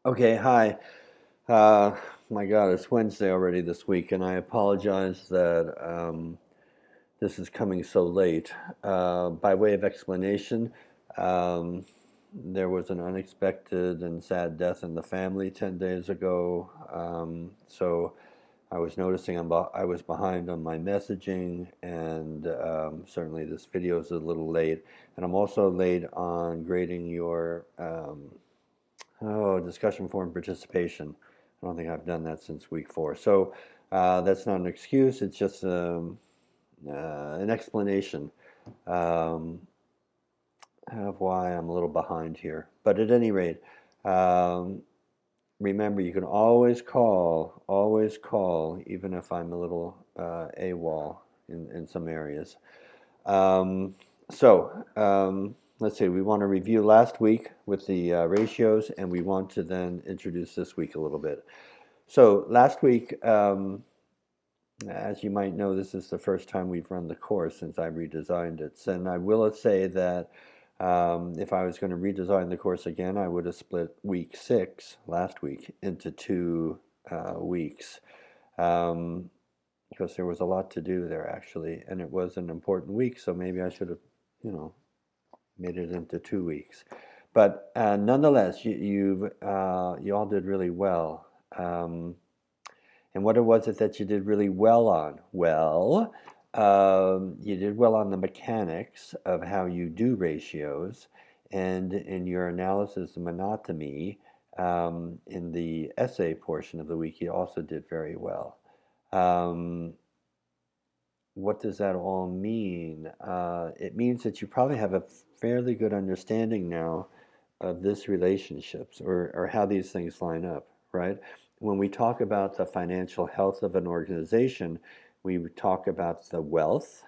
Okay, hi. Uh, my God, it's Wednesday already this week, and I apologize that this is coming so late. By way of explanation, um, there was an unexpected and sad death in the family 10 days ago. So I was noticing I was behind on my messaging, and certainly this video is a little late. And I'm also late on grading your discussion forum participation. I don't think I've done that since week 4. So that's not an excuse. It's just an explanation um, of why I'm a little behind here. But at any rate, um, remember you can always call, even if I'm a little AWOL in some areas. Um, so let's see, we want to review last week with the ratios, and we want to then introduce this week a little bit. So last week, as you might know, this is the first time we've run the course since I redesigned it. And I will say that if I was going to redesign the course again, I would have split week 6 last week into 2 weeks. Because there was a lot to do there actually, and it was an important week, so maybe I should have, you know, made it into 2 weeks. But nonetheless, you all did really well. And what was it that you did really well on? Well, you did well on the mechanics of how you do ratios, and in your analysis of monotony, in the essay portion of the week, you also did very well. Um, what does that all mean? It means that you probably have a fairly good understanding now of this relationships or how these things line up, right? When we talk about the financial health of an organization, we talk about the wealth,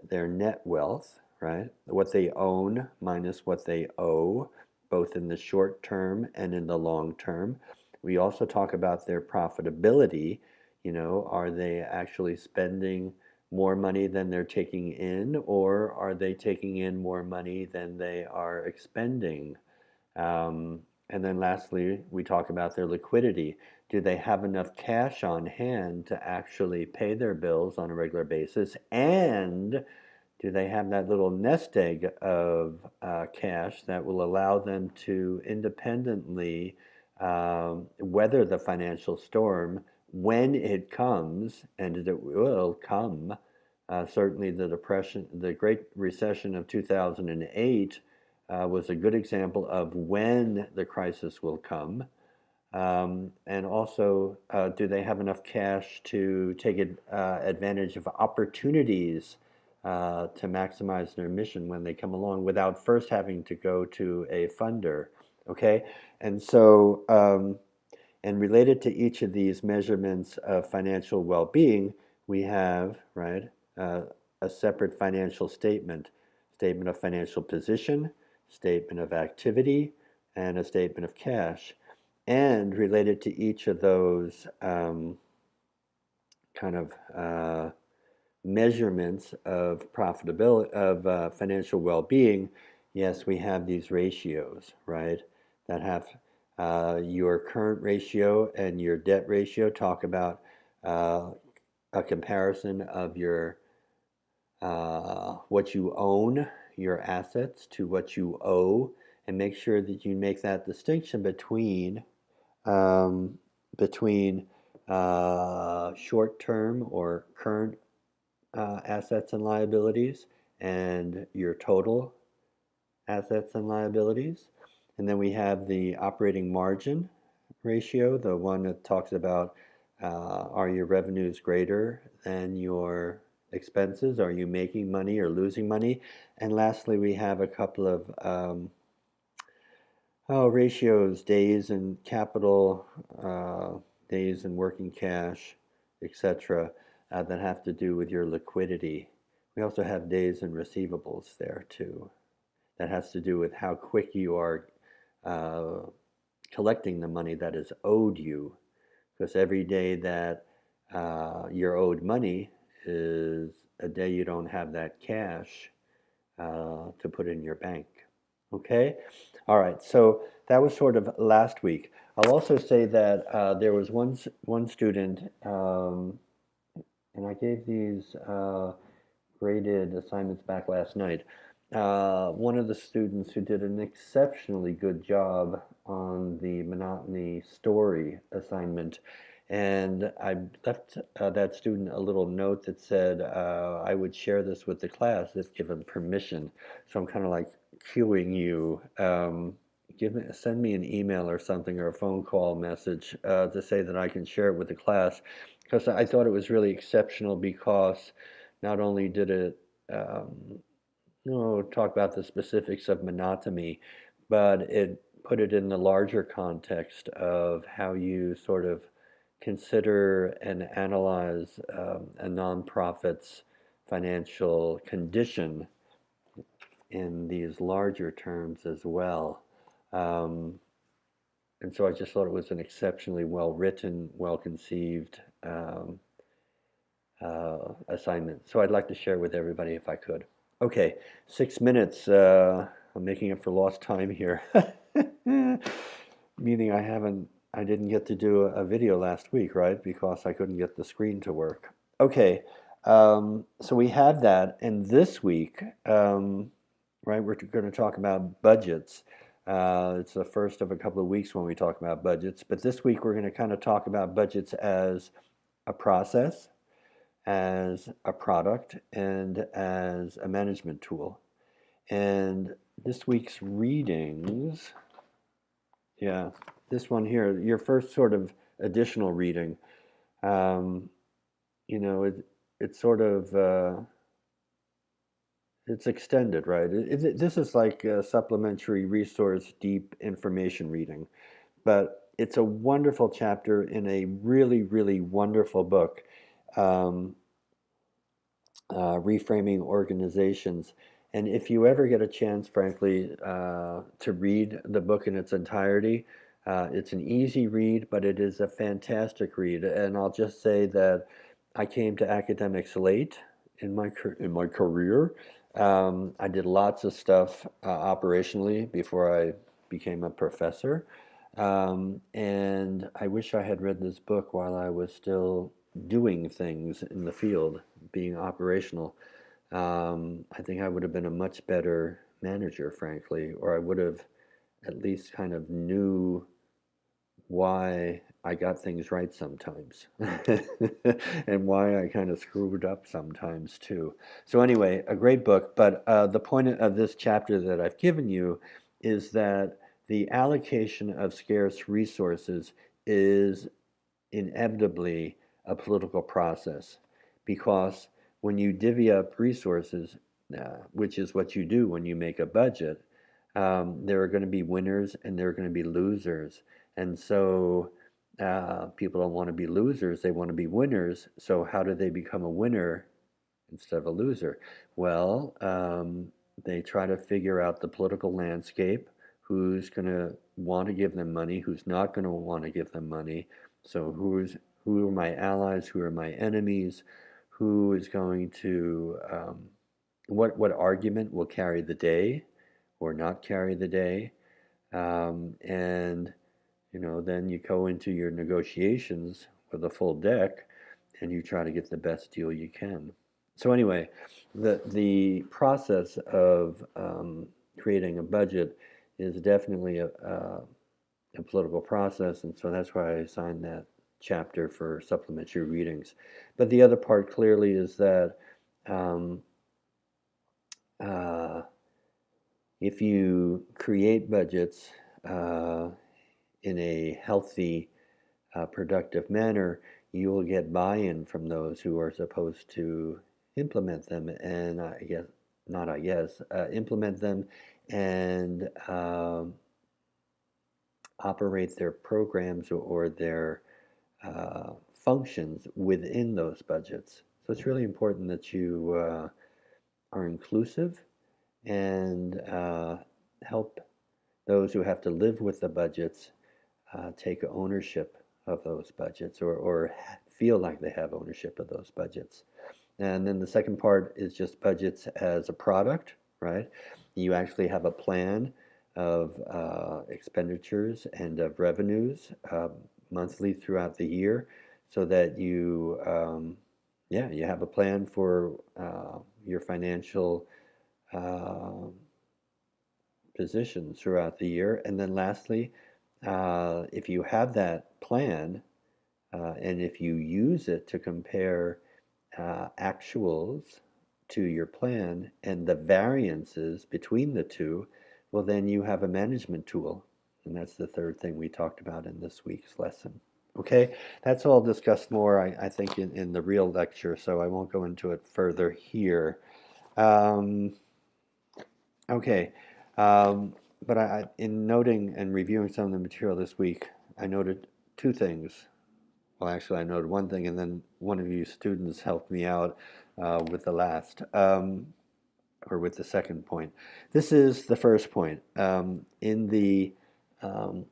their net wealth, right? What they own minus what they owe, both in the short term and in the long term. We also talk about their profitability. You know, are they actually spending more money than they're taking in, or are they taking in more money than they are expending? And then lastly, we talk about their liquidity. Do they have enough cash on hand to actually pay their bills on a regular basis? And do they have that little nest egg of cash that will allow them to independently weather the financial storm when it comes, and it will come? Certainly, the depression, the Great Recession of 2008 was a good example of when the crisis will come. And also, do they have enough cash to take advantage of opportunities to maximize their mission when they come along without first having to go to a funder? Okay, and so, and related to each of these measurements of financial well-being, we have, right, uh, a separate financial statement, statement of financial position, statement of activity, and a statement of cash. And related to each of those kind of measurements of profitability, of financial well-being, yes, we have these ratios, right, that have your current ratio and your debt ratio talk about uh, a comparison of your what you own, your assets, to what you owe, and make sure that you make that distinction um, between short-term or current assets and liabilities and your total assets and liabilities. And then we have the operating margin ratio, the one that talks about are your revenues greater than your expenses? Are you making money or losing money? And lastly, we have a couple of ratios, days in capital, days in working cash, etc., that have to do with your liquidity. We also have days in receivables there too. That has to do with how quick you are uh, collecting the money that is owed you. Because every day that you're owed money is a day you don't have that cash to put in your bank. Okay? All right, so that was sort of last week. I'll also say that there was one student, and I gave these graded assignments back last night. One of the students who did an exceptionally good job on the monotony story assignment, and I left that student a little note that said I would share this with the class if given permission. So I'm kind of like cueing you. Send me an email or something or a phone call message to say that I can share it with the class, because I thought it was really exceptional because not only did it talk about the specifics of monotony, but it put it in the larger context of how you sort of consider and analyze a nonprofit's financial condition in these larger terms as well. Um, and so I just thought it was an exceptionally well written, well conceived assignment. So I'd like to share with everybody if I could. Okay, 6 minutes. I'm making up for lost time here. Meaning I didn't get to do a video last week, right? Because I couldn't get the screen to work. Okay, so we have that, and this week, right, we're going to talk about budgets. It's the first of a couple of weeks when we talk about budgets, but this week we're going to kind of talk about budgets as a process, as a product, and as a management tool. And this week's readings, yeah, this one here, your first sort of additional reading, um, it's sort of, it's extended, right? This is like a supplementary resource, deep information reading, but it's a wonderful chapter in a really, really wonderful book. Um, Reframing Organizations. And if you ever get a chance, frankly, to read the book in its entirety, it's an easy read, but it is a fantastic read. And I'll just say that I came to academics late in my career. I did lots of stuff operationally before I became a professor. And I wish I had read this book while I was still doing things in the field, being operational. I think I would have been a much better manager, frankly, or I would have at least kind of knew why I got things right sometimes and why I kind of screwed up sometimes too. So, anyway, a great book, but the point of this chapter that I've given you is that the allocation of scarce resources is inevitably a political process, because when you divvy up resources, which is what you do when you make a budget, there are going to be winners and there are going to be losers. And so people don't want to be losers, they want to be winners. So, how do they become a winner instead of a loser? Well, they try to figure out the political landscape, who's going to want to give them money, who's not going to want to give them money. So who are my allies, who are my enemies, who is going to what argument will carry the day or not carry the day, and then you go into your negotiations with a full deck and you try to get the best deal you can. So anyway, the process of creating a budget is definitely a political process, and so that's why I assigned that chapter for supplementary readings. But the other part clearly is that um, uh, if you create budgets uh, in a healthy, productive manner, you will get buy-in from those who are supposed to implement them, and I guess not. I guess implement them and operate their programs or their functions within those budgets. So it's really important that you are inclusive and help those who have to live with the budgets take ownership of those budgets, or feel like they have ownership of those budgets. And then the second part is just budgets as a product, right? You actually have a plan of expenditures and of revenues monthly throughout the year, so that yeah, you have a plan for your financial uh, position throughout the year. And then lastly, if you have that plan, and if you use it to compare actuals to your plan and the variances between the two, well, then you have a management tool. And that's the third thing we talked about in this week's lesson. Okay, that's all discussed more, I think, in the real lecture, so I won't go into it further here. Um, okay, but in noting and reviewing some of the material this week, I noted two things. Well, actually, I noted one thing, and then one of you students helped me out with the last, or with the second point. This is the first point. In the um,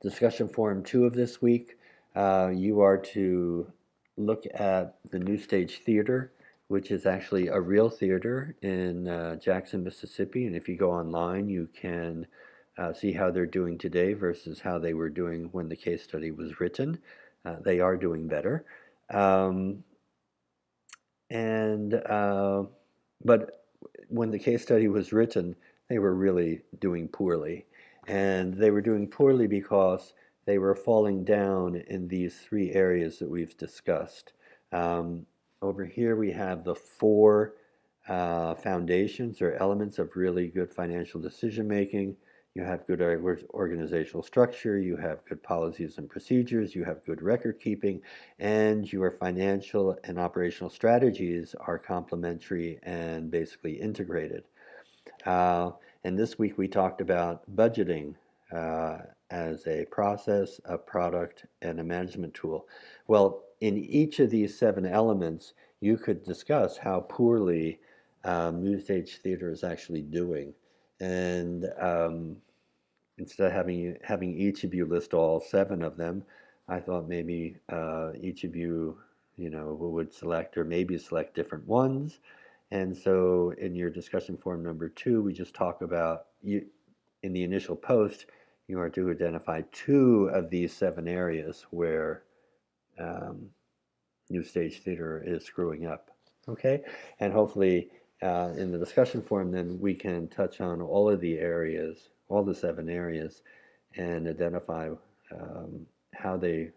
discussion forum 2 of this week, you are to look at the New Stage Theater, which is actually a real theater in Jackson, Mississippi. And if you go online, you can see how they're doing today versus how they were doing when the case study was written. They are doing better. Um, and but when the case study was written, they were really doing poorly. And they were doing poorly because they were falling down in these three areas that we've discussed. Um, Over here we have the four foundations or elements of really good financial decision making. You have good organizational structure, you have good policies and procedures, you have good record keeping, and your financial and operational strategies are complementary and basically integrated. Uh, and this week we talked about budgeting as a process, a product, and a management tool. Well, in each of these seven elements, you could discuss how poorly New Stage Theater is actually doing. And instead of having each of you list all seven of them, I thought maybe each of you, would select or maybe select different ones. And so in your discussion forum number 2, we just talk about you in the initial post, you are to identify 2 of these 7 areas where um, New Stage Theater is screwing up. Okay, and hopefully in the discussion forum, then we can touch on all of the areas, all the 7 areas, and identify how they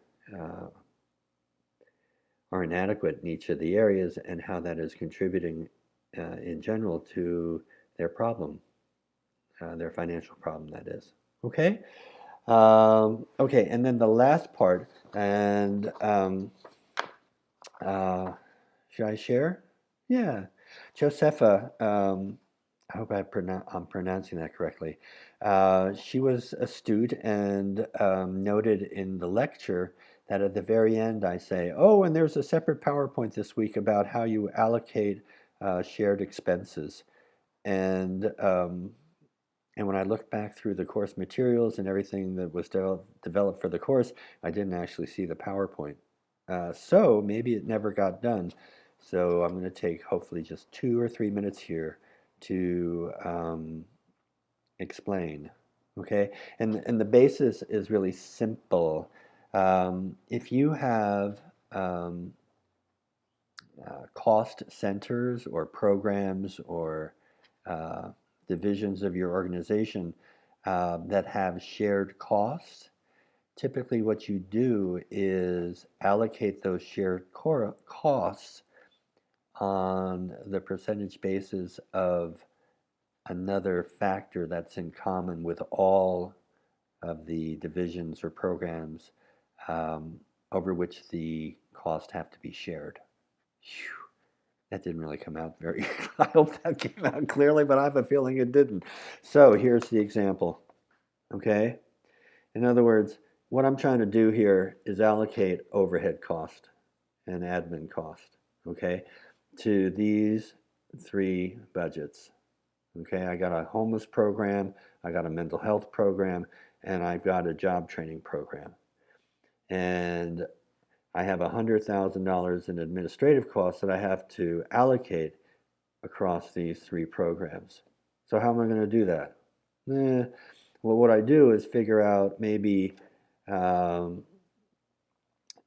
are inadequate in each of the areas and how that is contributing in general to their problem, their financial problem, that is. Okay? Okay, and then the last part, and should I share? Yeah. Josepha, I hope I'm pronouncing that correctly. She was astute and noted in the lecture that at the very end I say, oh, and there's a separate PowerPoint this week about how you allocate shared expenses. And um, and when I looked back through the course materials and everything that was developed for the course, I didn't actually see the PowerPoint. So maybe it never got done. So I'm going to take hopefully just 2 or 3 minutes here to explain. Okay, and the basis is really simple. If you have cost centers or programs or uh, divisions of your organization that have shared costs, typically what you do is allocate those shared costs on the percentage basis of another factor that's in common with all of the divisions or programs over which the costs have to be shared. Whew. That didn't really come out very, I hope that came out clearly, but I have a feeling it didn't. So here's the example, okay? In other words, what I'm trying to do here is allocate overhead cost and admin cost, okay, to these 3 budgets. Okay, I got a homeless program, I got a mental health program, and I've got a job training program. And I have $100,000 in administrative costs that I have to allocate across these 3 programs. So how am I going to do that? Well, what I do is figure out maybe um,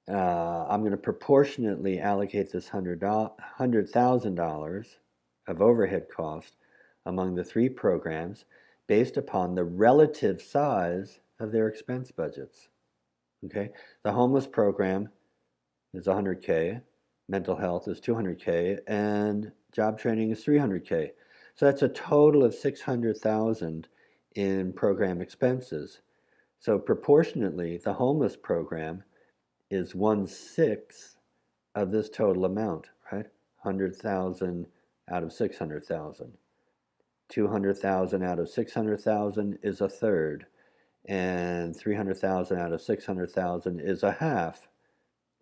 I'm going to proportionately allocate this $100,000 of overhead cost among the three programs based upon the relative size of their expense budgets. Okay, the homeless program is 100K, mental health is 200K, and job training is 300K. So that's a total of 600,000 in program expenses. So proportionately, the homeless program is 1/6 of this total amount, right? 100,000 out of 600,000. 200,000 out of 600,000 is a third, and 300,000 out of 600,000 is a half.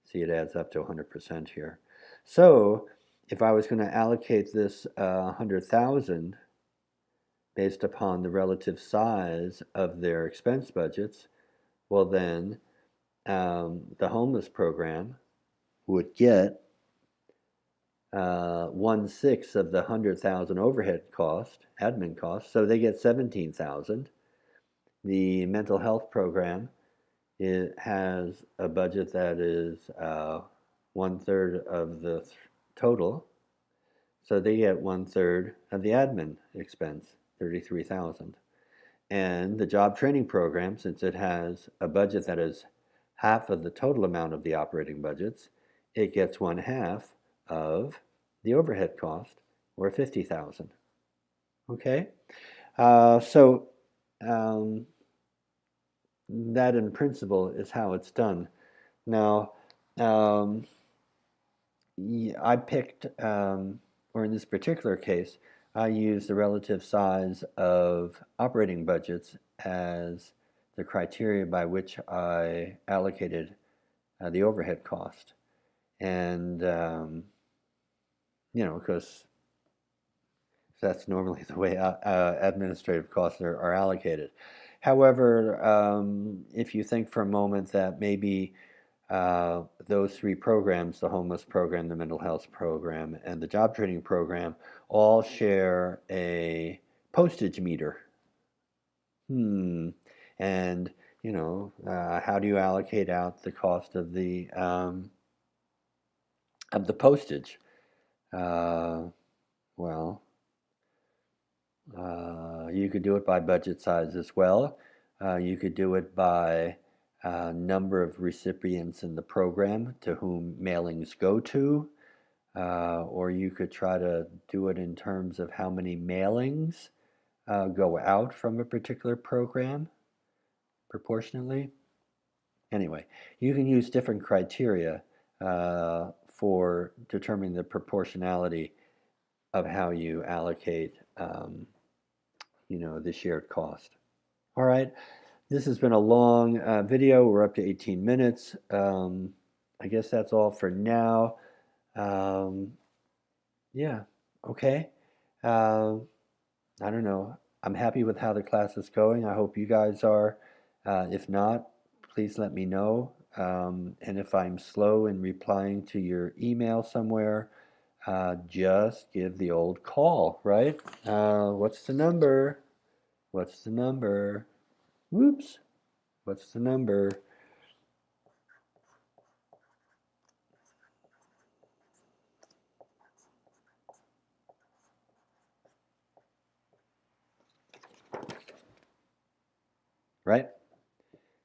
See, it adds up to 100% here. So if I was going to allocate this 100,000 based upon the relative size of their expense budgets, well then the homeless program would get 1/6 of the 100,000 overhead cost, admin cost, so they get 17,000. The mental health program, it has a budget that is 1/3 of the total, so they get 1/3 of the admin expense, 33,000. And the job training program, since it has a budget that is half of the total amount of the operating budgets, it gets 1/2 of the overhead cost, or 50,000. Okay, so that in principle is how it's done. Now, I picked, or in this particular case, I used the relative size of operating budgets as the criteria by which I allocated the overhead cost. And, because that's normally the way administrative costs are allocated. However, if you think for a moment that maybe those three programs, the homeless program, the mental health program, and the job training program, all share a postage meter. And, how do you allocate out the cost of the postage? Well, you could do it by budget size as well. You could do it by number of recipients in the program to whom mailings go to, or you could try to do it in terms of how many mailings go out from a particular program proportionately. Anyway, you can use different criteria for determining the proportionality of how you allocate the shared cost. All right, this has been a long video. We're up to 18 minutes. I guess that's all for now. Yeah, okay. I don't know. I'm happy with how the class is going. I hope you guys are. If not, please let me know. And if I'm slow in replying to your email somewhere, just give the old call, right? What's the number? What's the number? Whoops. What's the number? Right?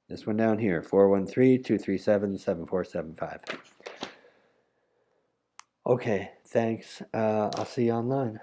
This one down here, 413-237-7475. Okay, thanks. I'll see you online.